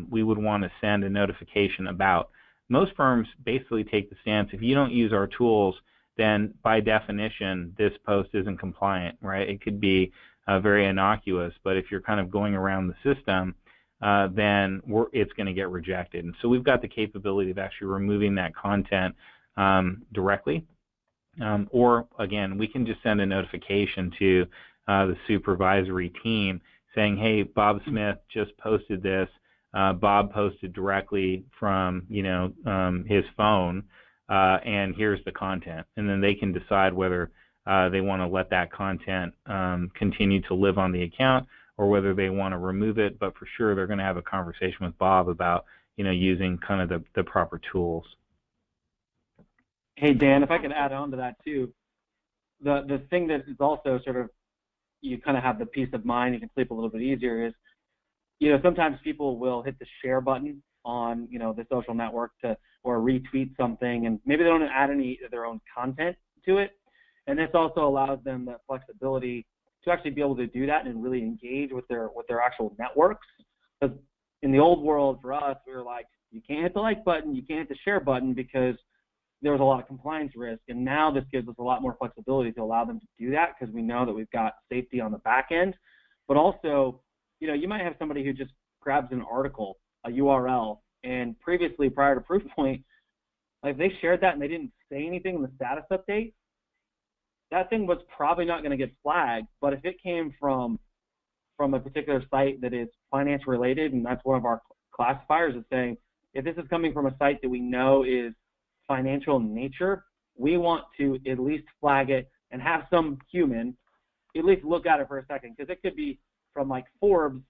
C: we would want to send a notification about? Most firms basically take the stance, if you don't use our tools, then by definition, this post isn't compliant, right? It could be very innocuous, but if you're kind of going around the system, then it's going to get rejected. And so we've got the capability of actually removing that content directly. Or, again, we can just send a notification to the supervisory team saying, hey, Bob Smith just posted this. Bob posted directly from his phone. and here's the content. And then they can decide whether they want to let that content continue to live on the account or whether they want to remove it. But for sure, they're going to have a conversation with Bob about, using kind of the proper tools.
B: Hey, Dan, if I could add on to that too, the thing that is also sort of, you kind of have the peace of mind, you can sleep a little bit easier, is, sometimes people will hit the share button on, the social network or retweet something, and maybe they don't add any of their own content to it. And this also allows them that flexibility to actually be able to do that and really engage with their actual networks. Because in the old world for us, we were like, you can't hit the like button, you can't hit the share button because there was a lot of compliance risk. And now this gives us a lot more flexibility to allow them to do that because we know that we've got safety on the back end. But also, you might have somebody who just grabs an article, a URL, and previously, prior to Proofpoint, like they shared that and they didn't say anything in the status update, that thing was probably not going to get flagged. But if it came from a particular site that is finance related, and that's one of our classifiers, is saying, if this is coming from a site that we know is financial in nature, we want to at least flag it and have some human at least look at it for a second, because it could be from like Forbes,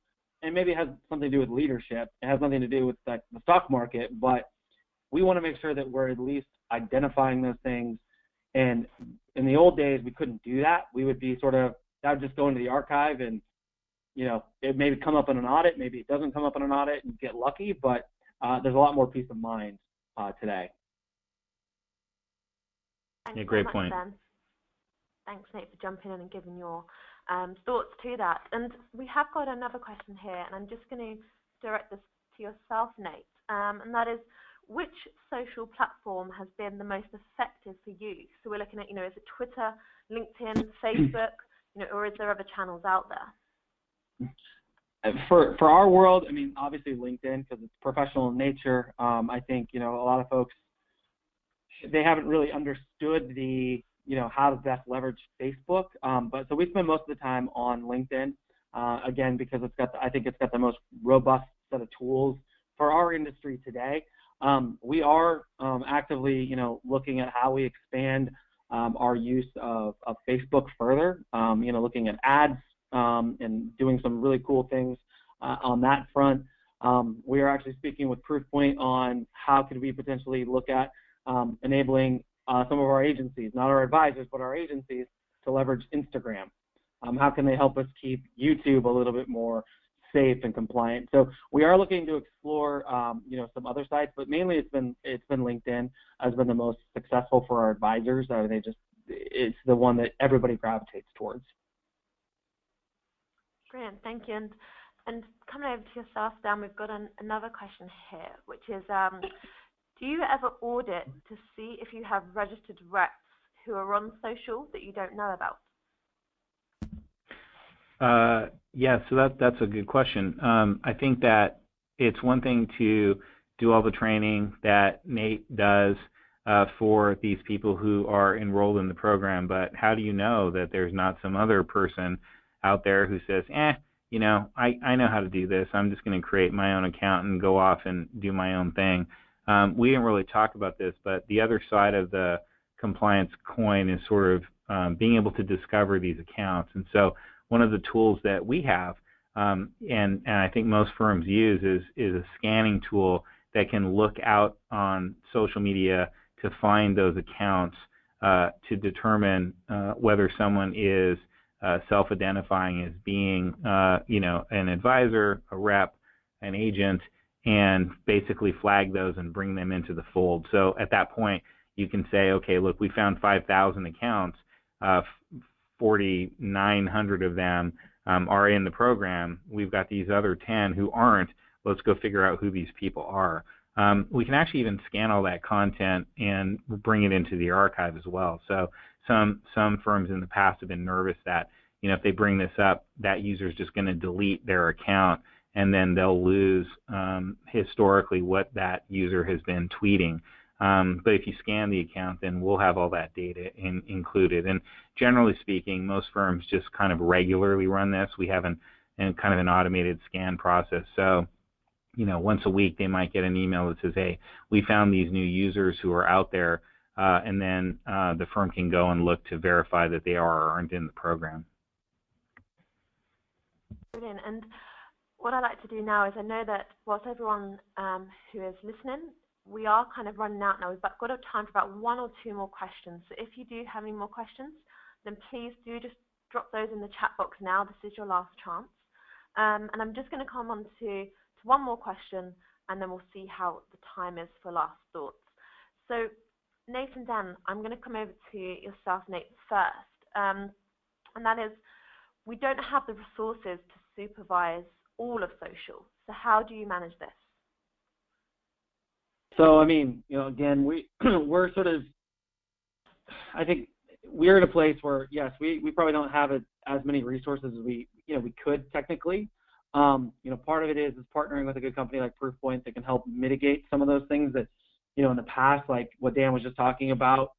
B: and maybe it has something to do with leadership. It has nothing to do with the stock market, but we want to make sure that we're at least identifying those things. And in the old days, we couldn't do that. We would be that would just go into the archive and, it may come up in an audit, maybe it doesn't come up in an audit and get lucky, but there's a lot more peace of mind today.
A: Thanks
C: yeah, great
A: so much,
C: point.
A: Ben. Thanks, Nate, for jumping in and giving your thoughts to that. And we have got another question here, and I'm just going to direct this to yourself, Nate, and that is, which social platform has been the most effective for you? So we're looking at, is it Twitter, LinkedIn, Facebook, or is there other channels out there?
B: For our world, I mean, obviously LinkedIn, because it's professional in nature. I think, a lot of folks, they haven't really understood how to best leverage Facebook. But so we spend most of the time on LinkedIn, again, because I think it's got the most robust set of tools for our industry today. We are actively, looking at how we expand our use of Facebook further, looking at ads and doing some really cool things on that front. We are actually speaking with Proofpoint on how could we potentially look at enabling some of our agencies, not our advisors, but our agencies, to leverage Instagram. How can they help us keep YouTube a little bit more safe and compliant? So we are looking to explore, some other sites, but mainly it's been LinkedIn has been the most successful for our advisors. It's the one that everybody gravitates towards.
A: Brilliant, thank you. And coming over to yourself, Dan, we've got another question here, which is, do you ever audit to see if you have registered reps who are on social that you don't know about?
C: Yeah, so that's a good question. I think that it's one thing to do all the training that Nate does for these people who are enrolled in the program, but how do you know that there's not some other person out there who says, I know how to do this. I'm just going to create my own account and go off and do my own thing. We didn't really talk about this, but the other side of the compliance coin is sort of being able to discover these accounts. And so one of the tools that we have, and I think most firms use, is a scanning tool that can look out on social media to find those accounts to determine whether someone is self-identifying as being, an advisor, a rep, an agent, and basically flag those and bring them into the fold. So at that point, you can say, okay, look, we found 5,000 accounts, 4,900 of them are in the program. We've got these other 10 who aren't. Let's go figure out who these people are. We can actually even scan all that content and bring it into the archive as well. So some firms in the past have been nervous that, if they bring this up, that user is just going to delete their account, and then they'll lose historically what that user has been tweeting. But if you scan the account, then we'll have all that data included. And generally speaking, most firms just kind of regularly run this. We have kind of an automated scan process. So once a week they might get an email that says, hey, we found these new users who are out there, and then the firm can go and look to verify that they are or aren't in the program.
A: Brilliant. And what I'd like to do now is, I know that whilst everyone who is listening, we are kind of running out now. We've got time for about 1 or 2 more questions. So if you do have any more questions, then please do just drop those in the chat box now. This is your last chance. And I'm just going to come on to one more question, and then we'll see how the time is for last thoughts. So Nate and Dan, I'm going to come over to yourself, Nate, first. And that is, we don't have the resources to supervise all of social. So how do you manage this?
B: So, I mean, again, we're sort of, I think we're in a place where, yes, we probably don't have as many resources as we could technically. Part of it is partnering with a good company like Proofpoint that can help mitigate some of those things that, in the past, like what Dan was just talking about.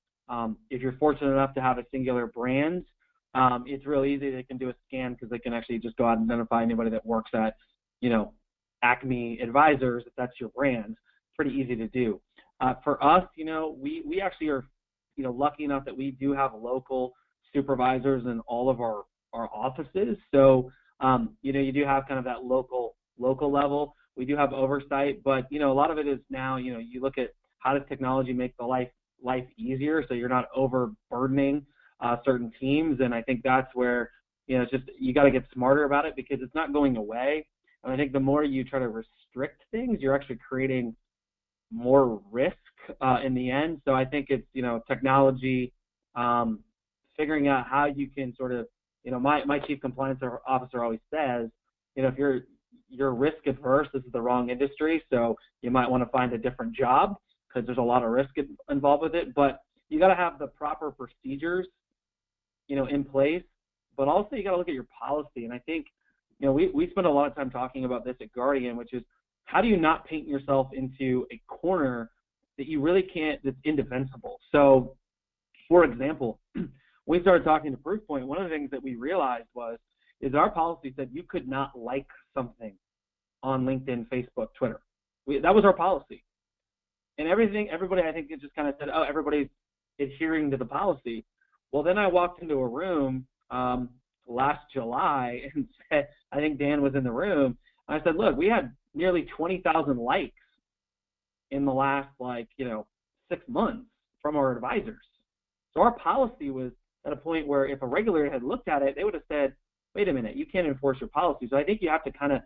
B: If you're fortunate enough to have a singular brand, it's real easy. They can do a scan because they can actually just go out and identify anybody that works at, Acme Advisors, if that's your brand. Pretty easy to do. For us, we actually are, lucky enough that we do have local supervisors in all of our offices. So, you do have kind of that local level. We do have oversight, but, a lot of it is now, you look at how does technology make the life easier so you're not overburdening certain teams. And I think that's where, it's just, you got to get smarter about it because it's not going away. And I think the more you try to restrict things, you're actually creating more risk in the end. So I think it's, technology, figuring out how you can sort of, my chief compliance officer always says, if you're risk adverse, this is the wrong industry. So you might want to find a different job because there's a lot of risk involved with it. But you got to have the proper procedures, in place. But also you got to look at your policy. And I think, we spend a lot of time talking about this at Guardian, which is, how do you not paint yourself into a corner that you really can't, that's indefensible? So, for example, when we started talking to Proofpoint, one of the things that we realized is our policy said you could not like something on LinkedIn, Facebook, Twitter. That was our policy. And everybody, I think, it just kind of said, oh, everybody's adhering to the policy. Well, then I walked into a room last July and said, I think Dan was in the room. I said, look, we had nearly 20,000 likes in the last 6 months from our advisors. So our policy was at a point where if a regulator had looked at it, they would have said, wait a minute, you can't enforce your policy. So I think you have to kind of,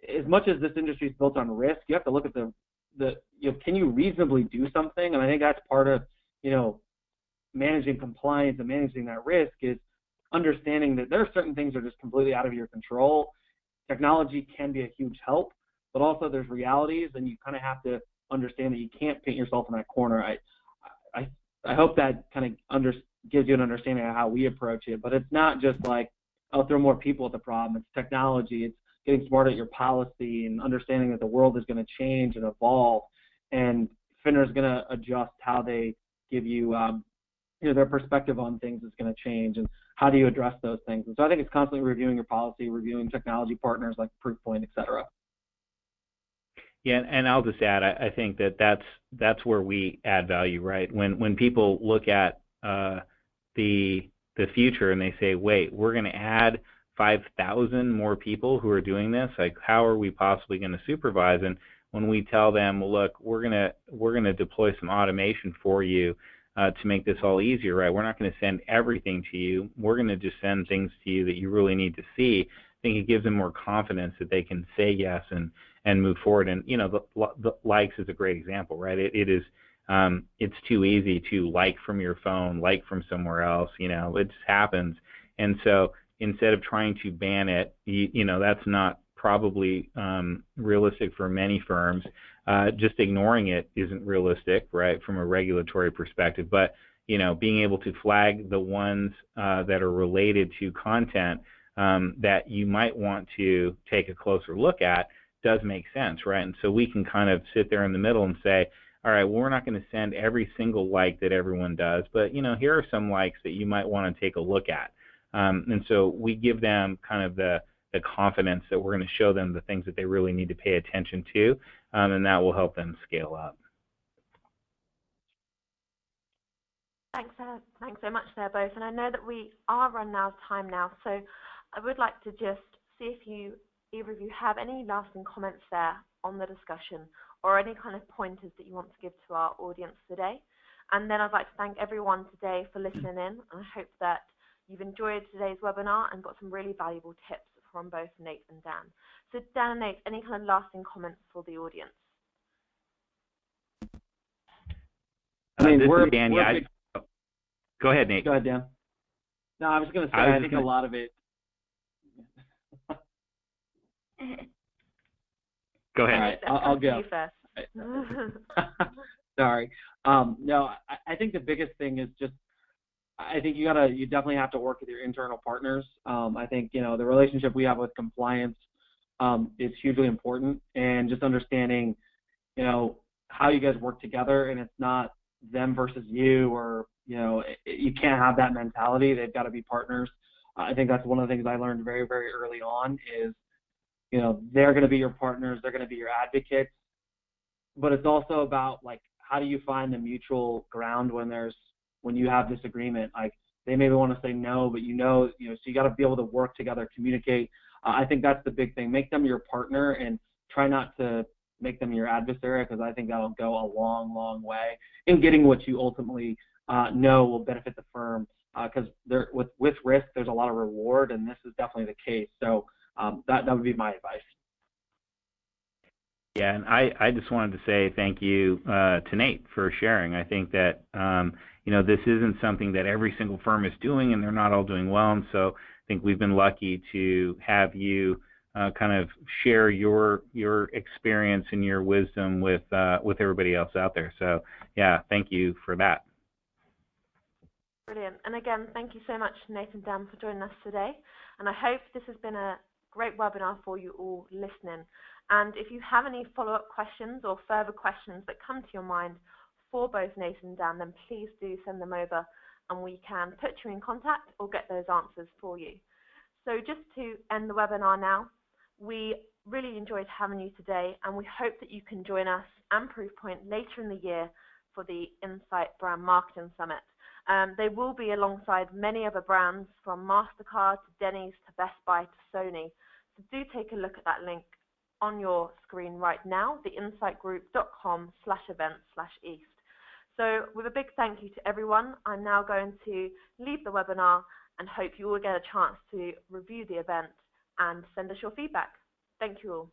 B: as much as this industry is built on risk, you have to look at can you reasonably do something? And I think that's part of, managing compliance and managing that risk is understanding that there are certain things that are just completely out of your control. Technology can be a huge help, but also there's realities, and you kind of have to understand that you can't paint yourself in that corner. I hope that kind of gives you an understanding of how we approach it, but it's not just like, I'll throw more people at the problem. It's technology. It's getting smarter at your policy and understanding that the world is going to change and evolve, and FINRA is going to adjust how they give you, their perspective on things is going to change, and how do you address those things. And so I think it's constantly reviewing your policy, reviewing technology partners like Proofpoint, et cetera.
C: Yeah, and I'll just add, I think that's where we add value, right? When people look at the future and they say, wait, we're going to add 5,000 more people who are doing this, like how are we possibly going to supervise? And when we tell them, well, look, we're going to deploy some automation for you to make this all easier, right? We're not going to send everything to you. We're going to just send things to you that you really need to see. I think it gives them more confidence that they can say yes and move forward. And the likes is a great example, right? It's too easy to like from your phone, like from somewhere else. It just happens. And so instead of trying to ban it, that's not probably realistic for many firms. Just ignoring it isn't realistic, right, from a regulatory perspective. But being able to flag the ones that are related to content that you might want to take a closer look at does make sense, right? And so we can kind of sit there in the middle and say, all right, well, we're not going to send every single like that everyone does, but here are some likes that you might want to take a look at. And so we give them kind of the the confidence that we're going to show them the things that they really need to pay attention to, and that will help them scale up.
A: Thanks so much there both. And I know that we are running out of time now, so I would like to just see if either of you have any lasting comments there on the discussion or any kind of pointers that you want to give to our audience today. And then I'd like to thank everyone today for listening in, and I hope that you've enjoyed today's webinar and got some really valuable tips from both Nate and Dan. So Dan and Nate, any kind of lasting comments for the audience?
B: I mean,
C: Dan. Go ahead, Nate.
B: Go ahead, Dan. No, I was going to say, I think a lot of it.
C: Go ahead.
B: All right, I'll go.
A: You first.
B: Sorry. No, I think the biggest thing is just, I think you definitely have to work with your internal partners. I think, the relationship we have with compliance is hugely important, and just understanding, how you guys work together, and it's not them versus you, or, you can't have that mentality. They've got to be partners. I think that's one of the things I learned very, very early on is, they're going to be your partners, they're going to be your advocates, but it's also about, like, how do you find the mutual ground when you have disagreement? Like, they maybe want to say no, but so you got to be able to work together, communicate. I think that's the big thing. Make them your partner and try not to make them your adversary, because I think that'll go a long, long way in getting what you ultimately know will benefit the firm. Because with risk, there's a lot of reward, and this is definitely the case. So that would be my advice.
C: Yeah, and I just wanted to say thank you to Nate for sharing. I think that this isn't something that every single firm is doing, and they're not all doing well. And so I think we've been lucky to have you kind of share your experience and your wisdom with everybody else out there. So yeah, thank you for that.
A: Brilliant. And again, thank you so much, Nate and Dan, for joining us today. And I hope this has been a great webinar for you all listening. And if you have any follow-up questions or further questions that come to your mind for both Nate and Dan, then please do send them over, and we can put you in contact or get those answers for you. So just to end the webinar now, we really enjoyed having you today, and we hope that you can join us and Proofpoint later in the year for the Insight Brand Marketing Summit. They will be alongside many other brands, from MasterCard to Denny's to Best Buy to Sony. So do take a look at that link on your screen right now, theinsightgroup.com/events/east. So with a big thank you to everyone, I'm now going to leave the webinar and hope you all get a chance to review the event and send us your feedback. Thank you all.